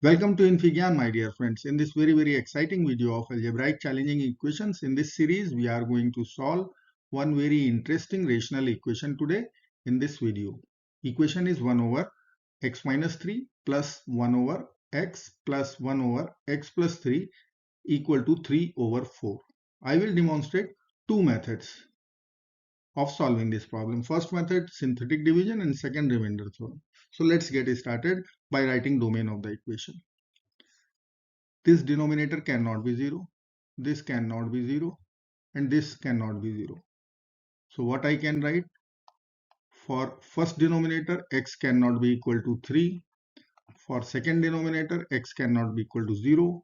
Welcome to Infigyan, my dear friends. In this very exciting video of algebraic challenging equations, in this series we are going to solve one very interesting rational equation today in this video. Equation is 1 over x minus 3 plus 1 over x plus 1 over x plus 3 equal to 3 over 4. I will demonstrate two methods of solving this problem. First method, synthetic division, and second, remainder theorem. So let's get started by writing domain of the equation. This denominator cannot be 0, this cannot be 0, and this cannot be 0. So what I can write? For first denominator, x cannot be equal to 3. For second denominator, x cannot be equal to 0.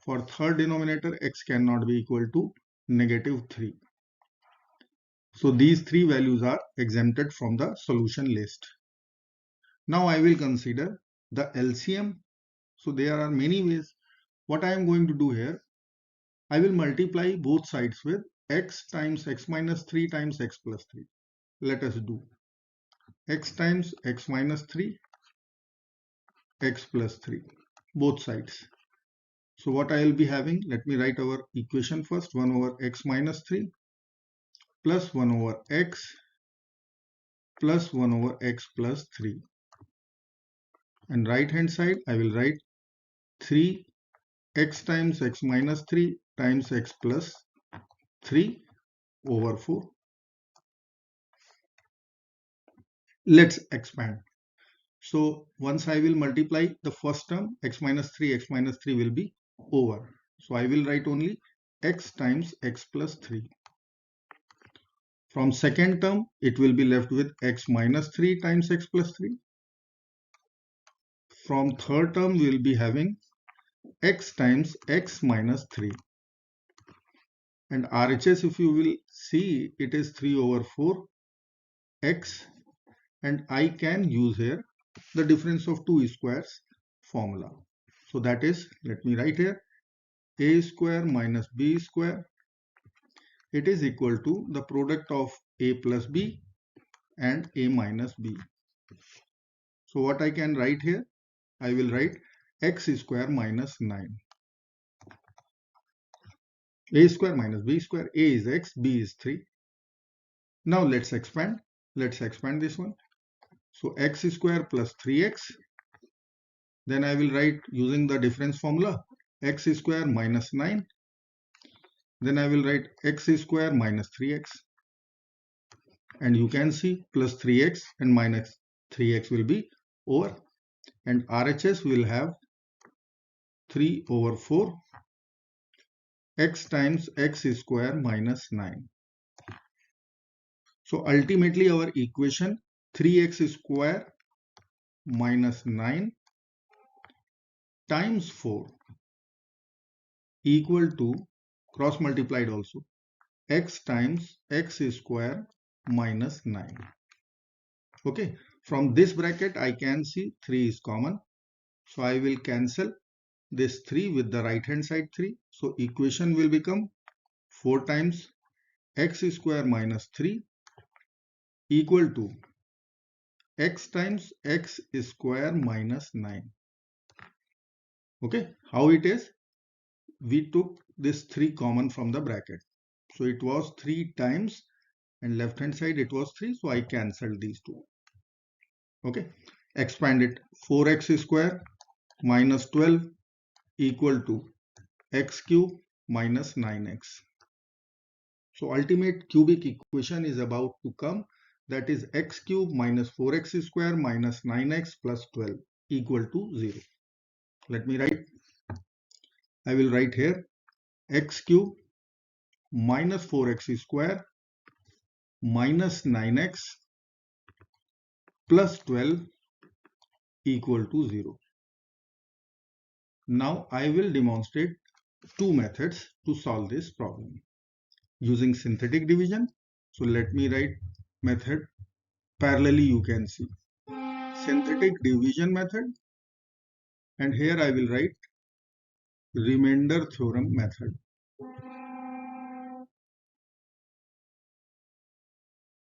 For third denominator, x cannot be equal to negative 3. So these three values are exempted from the solution list. Now I will consider the LCM. So there are many ways. What I am going to do here, I will multiply both sides with x times x minus 3 times x plus 3. Let us do x times x minus 3, x plus 3, both sides. So what I will be having, let me write our equation first. 1 over x minus 3 plus 1 over x plus 1 over x plus 3. And right hand side, I will write 3 x times x minus 3 times x plus 3 over 4. Let's expand. So once I will multiply the first term, x minus 3 will be over. So I will write only x times x plus 3. From second term, it will be left with x minus 3 times x plus 3. From third term, we will be having x times x minus 3. And RHS, if you will see, it is 3 over 4 x. And I can use here the difference of two squares formula. So that is, let me write here, a square minus b square. It is equal to the product of a plus b and a minus b. So what I can write here? I will write x square minus 9. A square minus b square. A is x, b is 3. Now let's expand. Let's expand this one. So x square plus 3x. Then I will write using the difference formula x square minus 9. Then I will write x square minus 3x. And you can see plus 3x and minus 3x will be over. And RHS will have 3 over 4 x times x square minus 9. So ultimately our equation 3x square minus 9 times 4 equal to, cross multiplied also, x times x square minus 9. Okay, from this bracket I can see 3 is common. So I will cancel this 3 with the right hand side 3. So equation will become 4 times x square minus 3 equal to x times x square minus 9. Okay, how it is? We took this 3 common from the bracket. So it was 3 times and left hand side it was 3. So I cancelled these two. Okay, expand it. 4x square minus 12 equal to x cube minus 9x. So ultimate cubic equation is about to come, that is x cube minus 4x square minus 9x plus 12 equal to 0. Let me write. I will write here x cube minus 4x square minus 9x plus 12 equal to 0. Now I will demonstrate two methods to solve this problem using synthetic division. So let me write method parallelly, you can see synthetic division method, and here I will write remainder theorem method.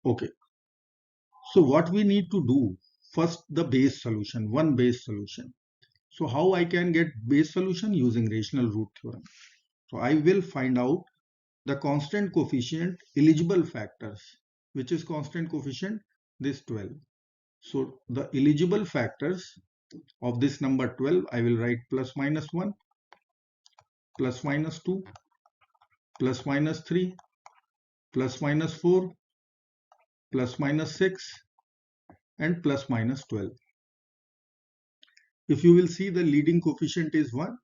Okay, so what we need to do first, the base solution, one base solution. So how I can get base solution? Using rational root theorem. So I will find out the constant coefficient eligible factors. Which is constant coefficient? This 12. So the eligible factors of this number 12, I will write plus minus 1, plus minus 2, plus minus 3, plus minus 4, plus minus 6, and plus minus 12. If you will see, the leading coefficient is 1.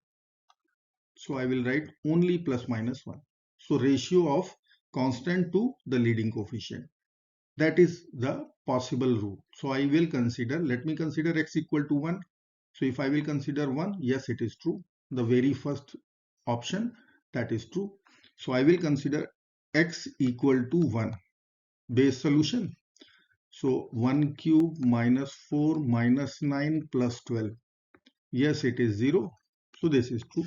So I will write only plus minus 1. So ratio of constant to the leading coefficient. That is the possible root. So I will consider, let me consider x equal to 1. So if I will consider 1, yes, it is true. The very first option, that is true. So I will consider x equal to 1. Base solution. So 1 cube minus 4 minus 9 plus 12. Yes, it is 0. So this is true.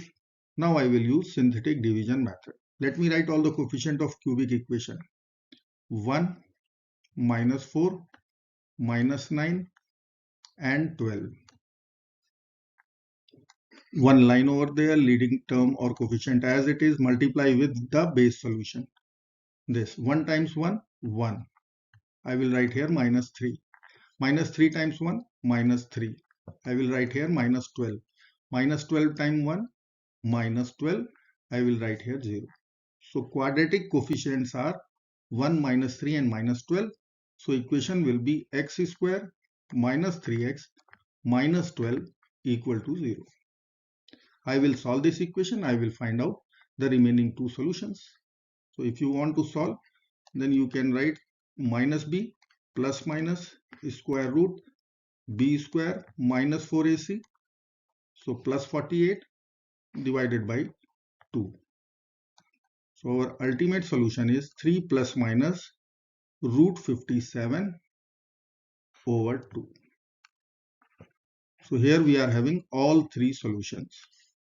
Now I will use synthetic division method. Let me write all the coefficient of cubic equation. 1 minus 4 minus 9 and 12. One line over there, leading term or coefficient as it is, multiply with the base solution. This 1 times 1, 1. I will write here minus 3. Minus 3 times 1, minus 3. I will write here minus 12. Minus 12 times 1, minus 12. I will write here 0. So quadratic coefficients are 1, minus 3 and minus 12. So equation will be x square minus 3x minus 12 equal to 0. I will solve this equation. I will find out the remaining two solutions. So if you want to solve, then you can write minus b plus minus square root b square minus 4ac. So plus 48 divided by 2. So our ultimate solution is 3 plus minus root 57 over 2. So here we are having all three solutions.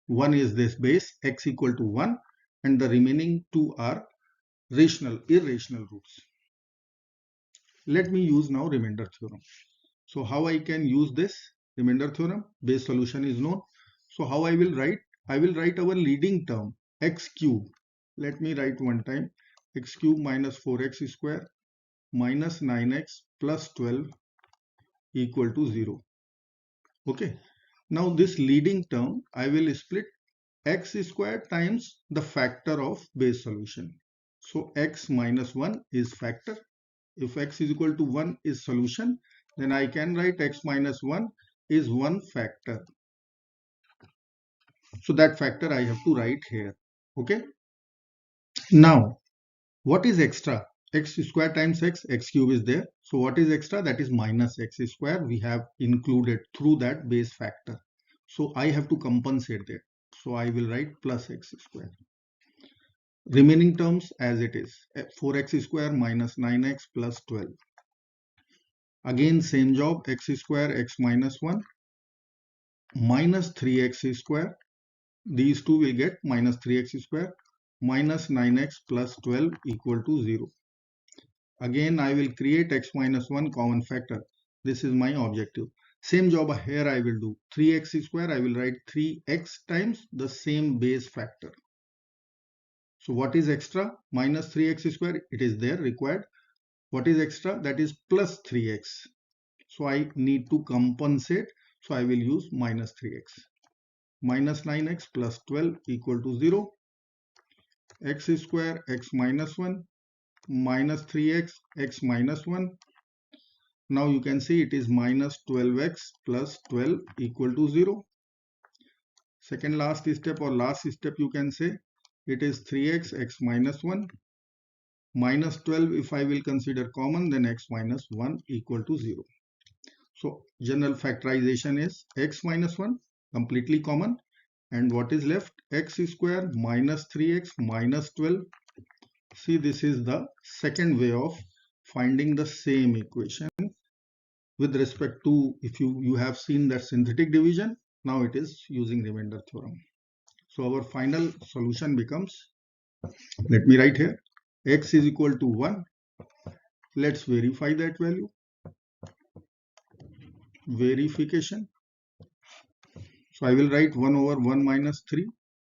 One is this base x equal to 1 and the remaining two are irrational roots. Let me use now remainder theorem. So how I can use this remainder theorem? Base solution is known. So how I will write? I will write our leading term x cube. Let me write one time x cube minus 4x square minus 9x plus 12 equal to 0. Okay. Now this leading term I will split x square times the factor of base solution. So x minus 1 is factor. If x is equal to 1 is solution, then I can write x minus 1 is 1 factor. So that factor I have to write here. Okay. Now, what is extra? X square times x cube is there. So what is extra? That is minus x square. We have included through that base factor. So I have to compensate that. So I will write plus x square. Remaining terms as it is, 4x square minus 9x plus 12. Again same job, x square x minus 1 minus 3x square. These two will get minus 3x square minus 9x plus 12 equal to 0. Again I will create x minus 1 common factor. This is my objective. Same job here I will do. 3x square I will write 3x times the same base factor. So what is extra? Minus 3x square, it is there required. What is extra? That is plus 3x. So I need to compensate. So I will use minus 3x. Minus 9x plus 12 equal to 0. X square x minus 1 minus 3x x minus 1. Now you can see it is minus 12x plus 12 equal to 0. Second last step or last step you can say it is 3x x minus 1 minus 12. If I will consider common, then x minus 1 equal to 0. So general factorization is x minus 1 completely common, and what is left? X square minus 3x minus 12. See, this is the second way of finding the same equation with respect to, if you have seen that synthetic division, now it is using remainder theorem. So our final solution becomes, let me write here, x is equal to 1. Let's verify that value. Verification. So I will write 1 over 1 minus 3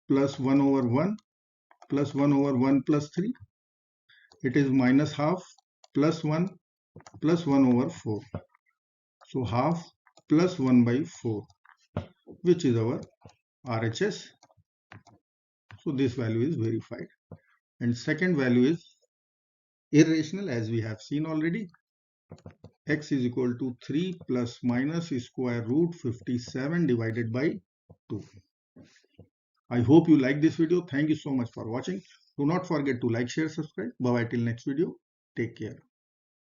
plus 1 over 1 plus 1 over 1 plus 3. It is minus half plus 1 plus 1 over 4. So half plus 1 by 4, which is our RHS. So this value is verified. And second value is irrational, as we have seen already. X is equal to 3 plus minus square root 57 divided by 2. I hope you like this video. Thank you so much for watching. Do not forget to like, share, subscribe. Bye bye till next video. Take care.